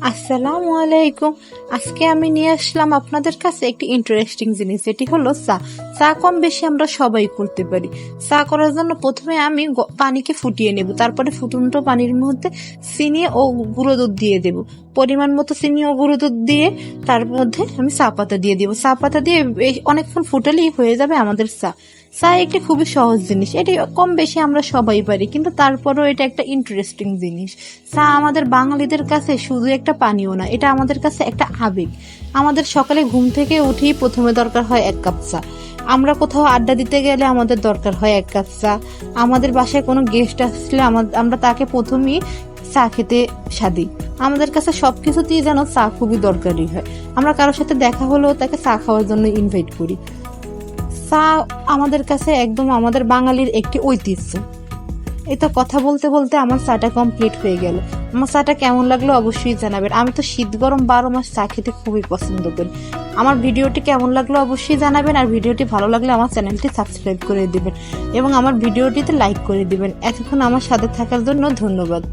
আসসালামু আলাইকুম। আজকে আমি নিয়ে আসলাম আপনাদের কাছে একটি ইন্টারেস্টিং জিনিস, যেটি হলো চা। চা কম বেশি আমরা সবাই করতে পারি। চা করার জন্য প্রথমে আমি পানিকে ফুটিয়ে নেব, তারপরে ফুটন্ত পানির মধ্যে চিনি ও গুঁড়ো দুধ দিয়ে দেব। পরিমাণ মতো চিনি ও গুঁড়ো দুধ দিয়ে তার মধ্যে আমি চা পাতা দিয়ে দিব। চা পাতা দিয়ে অনেকক্ষণ ফুটালেই হয়ে যাবে আমাদের চা। চা একটি খুবই সহজ জিনিস, এটি কম বেশি আমরা সবাই পারি, কিন্তু তারপরেও এটা একটা ইন্টারেস্টিং জিনিস। চা আমাদের বাঙালিদের কাছে শুধু একটা পানীয় না, এটা আমাদের কাছে একটা আবেগ। আমাদের সকালে ঘুম থেকে উঠেই প্রথমে দরকার হয় এক কাপ চা। আমরা কোথাও আড্ডা দিতে গেলে আমাদের দরকার হয় এক কাপ চা। আমাদের বাসায় কোনো গেস্ট আসলে আমরা তাকে প্রথমেই চা খেতে সাদি। আমাদের কাছে সবকিছুতেই যেন চা খুবই দরকারি হয়। আমরা কারোর সাথে দেখা হলেও তাকে চা খাওয়ার জন্য ইনভাইট করি। চা আমাদের কাছে একদম আমাদের বাঙালির একটি ঐতিহ্য। এটা কথা বলতে বলতে আমার চাটা কমপ্লিট হয়ে গেল। আমার চাটা কেমন লাগলো অবশ্যই জানাবেন। আমি তো শীত গরম 12 মাস চা খেতে খুবই পছন্দ করি। আমার ভিডিওটি কেমন লাগলো অবশ্যই জানাবেন, আর ভিডিওটি ভালো লাগলে আমার চ্যানেলটি সাবস্ক্রাইব করে দিবেন এবং আমার ভিডিওটিতে লাইক করে দিবেন। এতক্ষণ আমার সাথে থাকার জন্য ধন্যবাদ।